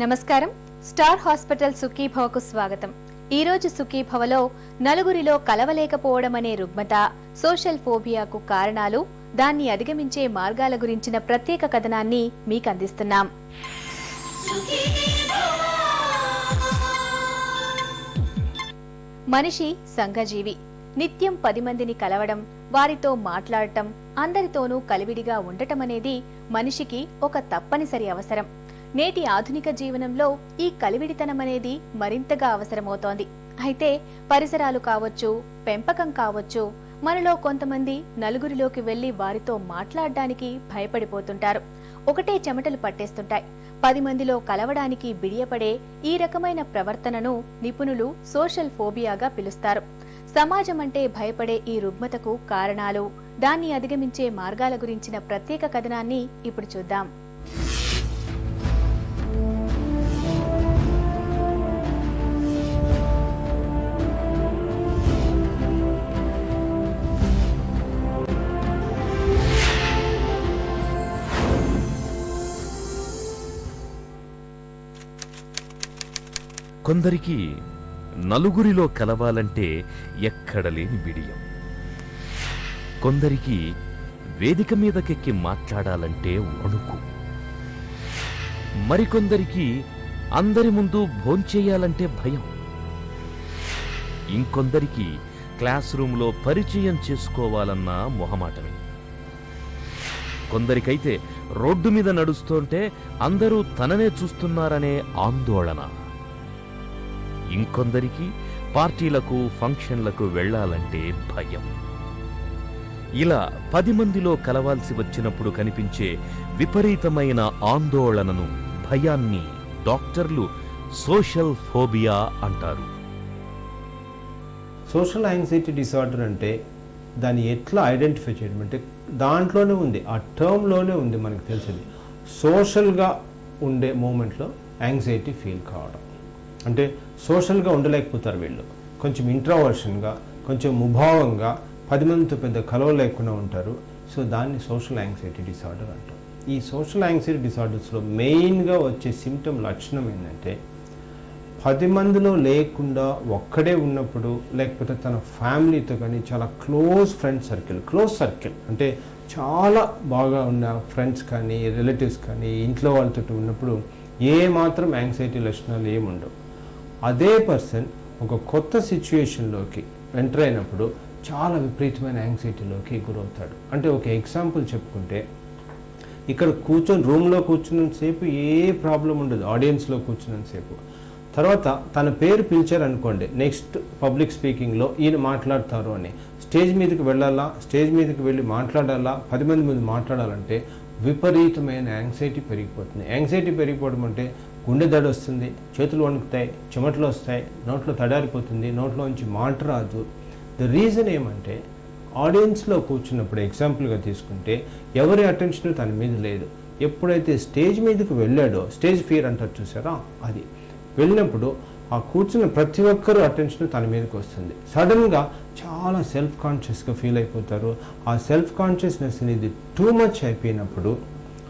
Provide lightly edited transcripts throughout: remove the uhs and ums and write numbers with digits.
నమస్కారం. Star hospital సుఖీభవకు స్వాగతం. ఈ రోజు సుఖీభవలో నలుగురిలో కలవలేకపోవడం అనే రుగ్మత, సోషల్ ఫోబియాకు కారణాలు, దాన్ని అధిగమించే మార్గాల గురించిన ప్రత్యేక కథనాన్ని మీకు అందిస్తున్నాం. మనిషి సంఘజీవి. నిత్యం 10 మందిని కలవడం, వారితో మాట్లాడటం, అందరితోనూ కలివిడిగా ఉండటం అనేది మనిషికి ఒక తప్పనిసరి అవసరం. నేటి ఆధునిక జీవనంలో ఈ కలివిడితనం అనేది మరింతగా అవసరమవుతోంది. అయితే పరిసరాలు కావచ్చు, పెంపకం కావచ్చు, మనలో కొంతమంది నలుగురిలోకి వెళ్లి వారితో మాట్లాడడానికి భయపడిపోతుంటారు. ఒకటే చెమటలు పట్టేస్తుంటాయి. 10 మందిలో కలవడానికి బిడియపడే ఈ రకమైన ప్రవర్తనను నిపుణులు సోషల్ ఫోబియాగా పిలుస్తారు. సమాజం అంటే భయపడే ఈ రుగ్మతకు కారణాలు, దాన్ని అధిగమించే మార్గాల గురించిన ప్రత్యేక కథనాన్ని ఇప్పుడు చూద్దాం. కొందరికి నలుగురిలో కలవాలంటే ఎక్కడలేని బిడియం. కొందరికి వేదిక మీదకెక్కి మాట్లాడాలంటే వణుకు. మరికొందరికి అందరి ముందు భోంచేయాలంటే భయం. ఇంకొందరికి క్లాస్ రూంలో పరిచయం చేసుకోవాలన్నా మొహమాటమే. కొందరికైతే రోడ్డు మీద నడుస్తుంటే అందరూ తననే చూస్తున్నారనే ఆందోళన. ఇంకొందరికి పార్టీలకు, ఫంక్షన్లకు వెళ్లాలంటే భయం. ఇలా 10 మందిలో కలవాల్సి వచ్చినప్పుడు కనిపించే విపరీతమైన ఆందోళనను, భయాన్ని డాక్టర్లు సోషల్ ఫోబియా అంటారు. సోషల్ యాంగ్జైటీ డిసార్డర్ అంటే దాన్ని ఎట్లా ఐడెంటిఫై చేయడం అంటే దాంట్లోనే ఉంది, ఆ టర్మ్లోనే ఉంది. మనకు తెలిసింది సోషల్గా ఉండే మూమెంట్లో యాంగ్జైటీ ఫీల్ కావడం. అంటే సోషల్గా ఉండలేకపోతారు వీళ్ళు, కొంచెం ఇంట్రావర్షన్గా, కొంచెం ముభావంగా, 10 మందితో పెద్ద కలవ లేకుండా ఉంటారు. సో దాన్ని సోషల్ యాంగ్జైటీ డిసార్డర్ అంటారు. ఈ సోషల్ యాంగ్జైటీ డిసార్డర్స్లో మెయిన్గా వచ్చే సిమ్టమ్ లక్షణం ఏంటంటే 10 మందిలో లేకుండా ఒక్కడే ఉన్నప్పుడు, లేకపోతే తన ఫ్యామిలీతో కానీ చాలా క్లోజ్ సర్కిల్ అంటే చాలా బాగా ఉన్న ఫ్రెండ్స్ కానీ, రిలేటివ్స్ కానీ, ఇంట్లో వాళ్ళతో ఉన్నప్పుడు ఏ మాత్రం యాంగ్జైటీ లక్షణాలు ఏముండవు. అదే పర్సన్ ఒక కొత్త సిచ్యుయేషన్లోకి ఎంటర్ అయినప్పుడు చాలా విపరీతమైన యాంగ్జైటీలోకి గురవుతాడు. అంటే ఒక ఎగ్జాంపుల్ చెప్పుకుంటే, ఇక్కడ రూమ్లో కూర్చున్నంతసేపు ఏ ప్రాబ్లం ఉండదు, ఆడియన్స్లో కూర్చున్నంతసేపు. తర్వాత తన పేరు పిలిచారనుకోండి, నెక్స్ట్ పబ్లిక్ స్పీకింగ్లో ఈయన మాట్లాడతారు అని స్టేజ్ మీదకి వెళ్ళాలా, స్టేజ్ మీదకి వెళ్ళి మాట్లాడాలా, 10 మంది ముందు మాట్లాడాలంటే విపరీతమైన యాంగ్జైటీ పెరిగిపోతుంది. యాంగ్జైటీ పెరిగిపోవడం అంటే గుండె దడ వస్తుంది, చేతులు వణుకుతాయి, చెమటలు వస్తాయి, నోట్లో తడారిపోతుంది, నోట్లోంచి మాట రాదు. ద రీజన్ ఏమంటే ఆడియన్స్లో కూర్చున్నప్పుడు ఎగ్జాంపుల్గా తీసుకుంటే ఎవరి అటెన్షన్ తన మీద లేదు. ఎప్పుడైతే స్టేజ్ మీదకి వెళ్ళాడో, స్టేజ్ ఫియర్ అంటారు చూసారా, అది వెళ్ళినప్పుడు ఆ కూర్చున్న ప్రతి ఒక్కరూ అటెన్షన్ తన మీదకి వస్తుంది. సడన్గా చాలా సెల్ఫ్ కాన్షియస్గా ఫీల్ అయిపోతారు. ఆ సెల్ఫ్ కాన్షియస్నెస్ అనేది టూ మచ్ అయిపోయినప్పుడు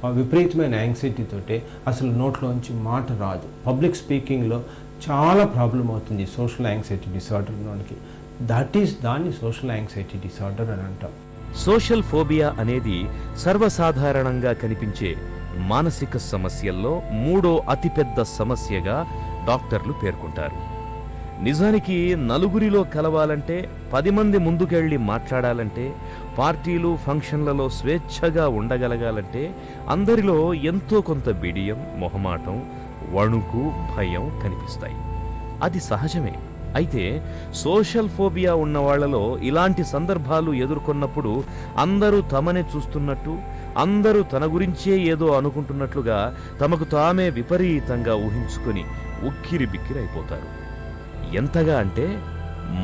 ఆ విపరీతమైన యాంగ్జైటీతోటే అసలు నోట్లోంచి మాట రాదు. పబ్లిక్ స్పీకింగ్లో చాలా ప్రాబ్లం అవుతుంది సోషల్ యాంగ్జైటీ డిసార్డర్లోనికి. దాన్ని సోషల్ యాంగ్జైటీ డిసార్డర్ అని అంటాం. సోషల్ ఫోబియా అనేది సర్వసాధారణంగా కనిపించే మానసిక సమస్యల్లో 3వ అతిపెద్ద సమస్యగా డాక్టర్లు పేర్కొంటారు. నిజానికి నలుగురిలో కలవాలంటే, 10 మంది ముందుకెళ్ళి మాట్లాడాలంటే, పార్టీలు, ఫంక్షన్లలో స్వేచ్ఛగా ఉండగలగాలంటే అందరిలో ఎంతో కొంత బిడియం, మొహమాటం, వణుకు, భయం కనిపిస్తాయి. అది సహజమే. అయితే సోషల్ ఫోబియా ఉన్న వాళ్లలో ఇలాంటి సందర్భాలు ఎదుర్కొన్నప్పుడు అందరూ తమనే చూస్తున్నట్టు, అందరూ తన గురించే ఏదో అనుకుంటున్నట్లుగా తమకు తామే విపరీతంగా ఊహించుకొని ఉక్కిరి బిక్కిరైపోతారు. ఎంతగా అంటే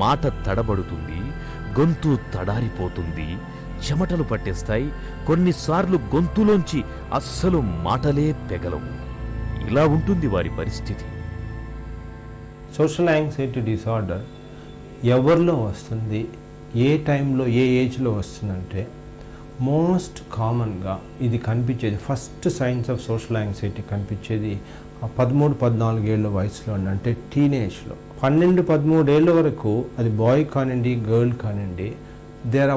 మాట తడబడుతుంది, గొంతు తడారిపోతుంది, చెమటలు పట్టేస్తాయి, కొన్నిసార్లు గొంతులోంచి అస్సలు మాటలే పెగలవు. ఇలా ఉంటుంది వారి పరిస్థితి. సోషల్ యాంగ్జైటీ డిసార్డర్ ఎవరిలో వస్తుంది, ఏ టైంలో, ఏ ఏజ్లో వస్తుందంటే మోస్ట్ కామన్గా ఇది కనిపించేది, first science of social anxiety కనిపించేది 13-14 ఏళ్ళ వయసులో, అంటే టీనేజ్లో. 12-13 ఏళ్ళ వరకు అది బాయ్ కానివ్వండి, గర్ల్ కానివ్వండి,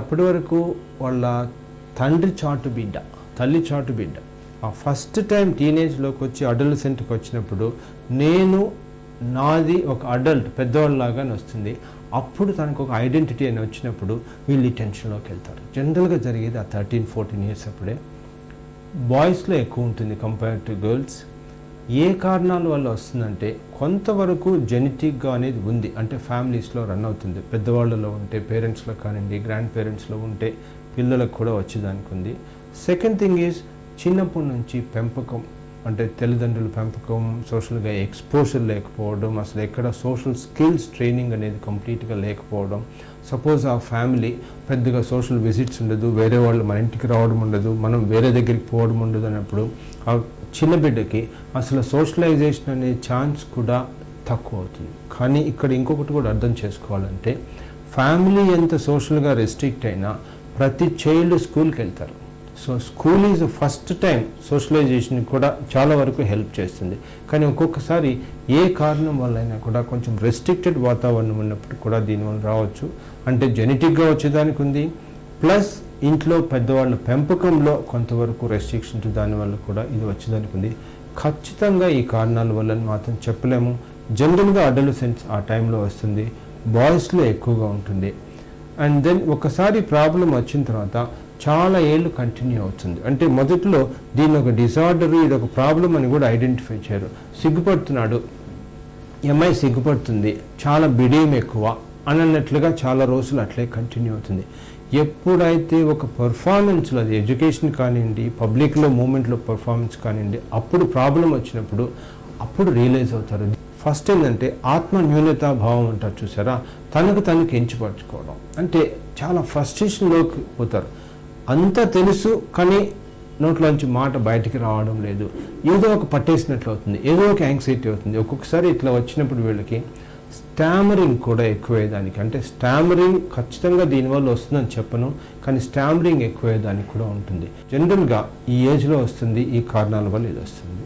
అప్పటి వరకు వాళ్ళ తండ్రి చాటు బిడ్డ, తల్లి చాటు బిడ్డ. ఆ ఫస్ట్ టైం టీనేజ్లోకి వచ్చి అడల్సెంట్కి వచ్చినప్పుడు నాది ఒక అడల్ట్ పెద్దవాళ్ళలాగానే వస్తుంది. అప్పుడు తనకు ఒక ఐడెంటిటీ అని వచ్చినప్పుడు వీళ్ళు ఈ టెన్షన్లోకి వెళ్తారు. జనరల్గా జరిగేది ఆ 13-14 ఇయర్స్ అప్పుడే. బాయ్స్లో ఎక్కువ ఉంటుంది కంపేర్ టు గర్ల్స్. ఏ కారణాల వల్ల వస్తుందంటే కొంతవరకు జెనెటిక్గా అనేది ఉంది, అంటే ఫ్యామిలీస్లో రన్ అవుతుంది. పెద్దవాళ్ళలో ఉంటే, పేరెంట్స్లో కానివ్వండి, గ్రాండ్ పేరెంట్స్లో ఉంటే పిల్లలకు కూడా వచ్చేదానికి ఉంది. సెకండ్ థింగ్ ఈజ్ చిన్నప్పటి నుంచి పెంపకం, అంటే తల్లిదండ్రుల పెంపకం, సోషల్గా ఎక్స్పోజర్ లేకపోవడం, అసలు ఎక్కడ సోషల్ స్కిల్స్ ట్రైనింగ్ అనేది కంప్లీట్గా లేకపోవడం. సపోజ్ ఆ ఫ్యామిలీ పెద్దగా సోషల్ విజిట్స్ ఉండదు, వేరే వాళ్ళు మన ఇంటికి రావడం ఉండదు, మనం వేరే దగ్గరికి పోవడం ఉండదు అన్నప్పుడు ఆ చిన్న బిడ్డకి అసలు సోషలైజేషన్ అనే ఛాన్స్ కూడా తక్కువ అవుతుంది. కానీ ఇక్కడ ఇంకొకటి కూడా అర్థం చేసుకోవాలంటే, ఫ్యామిలీ ఎంత సోషల్గా రెస్ట్రిక్ట్ అయినా ప్రతి చైల్డ్ స్కూల్కి వెళ్తారు. So school is first time socialisation కూడా చాలా వరకు హెల్ప్ చేస్తుంది. కానీ ఒక్కొక్కసారి ఏ కారణం వల్ల అయినా కూడా కొంచెం రెస్ట్రిక్టెడ్ వాతావరణం ఉన్నప్పుడు కూడా దీనివల్ల రావచ్చు. అంటే జెనెటిక్గా వచ్చేదానికి ఉంది, ప్లస్ ఇంట్లో పెద్దవాళ్ళ పెంపకంలో కొంతవరకు రెస్ట్రిక్షన్స్ దానివల్ల కూడా ఇది వచ్చేదానికి ఉంది. ఖచ్చితంగా ఈ కారణాల వల్ల మాత్రం చెప్పలేము. జనరల్గా అడల్సెంట్స్ ఆ టైంలో వస్తుంది, బాయ్స్లో ఎక్కువగా ఉంటుంది. అండ్ దెన్ ఒకసారి ప్రాబ్లం వచ్చిన తర్వాత చాలా ఏళ్ళు కంటిన్యూ అవుతుంది. అంటే మొదట్లో దీన్ని ఒక డిజార్డర్, ఇది ఒక ప్రాబ్లం అని కూడా ఐడెంటిఫై చేయరు. సిగ్గుపడుతున్నాడు, అమ్మాయి సిగ్గుపడుతుంది, చాలా బిడియం ఎక్కువ అన్నట్లుగా చాలా రోజులు అట్లే కంటిన్యూ అవుతుంది. ఎప్పుడైతే ఒక పర్ఫార్మెన్స్లో, అది ఎడ్యుకేషన్ కానివ్వండి, పబ్లిక్లో మూమెంట్లో పర్ఫార్మెన్స్ కానివ్వండి, అప్పుడు ప్రాబ్లం వచ్చినప్పుడు అప్పుడు రియలైజ్ అవుతారు. ఫస్ట్ ఏంటంటే ఆత్మ న్యూనతా భావం అంటారు చూసారా, తనకు ఎంచుపరచుకోవడం. అంటే చాలా ఫ్రస్ట్రేషన్లోకి పోతారు. అంతా తెలుసు కానీ నోట్లోంచి మాట బయటికి రావడం లేదు, ఏదో ఒక పట్టేసినట్లు అవుతుంది, ఏదో ఒక యాంగ్జైటీ అవుతుంది. ఒక్కొక్కసారి ఇట్లా వచ్చినప్పుడు వీళ్ళకి స్టామరింగ్ కూడా ఎక్కువయ్యేదానికి, అంటే స్టామరింగ్ ఖచ్చితంగా దీనివల్ల వస్తుందని చెప్పను, కానీ స్టామరింగ్ ఎక్కువయ్యేదానికి కూడా ఉంటుంది. జనరల్గా ఈ ఏజ్లో వస్తుంది, ఈ కారణాల వల్ల ఇది వస్తుంది.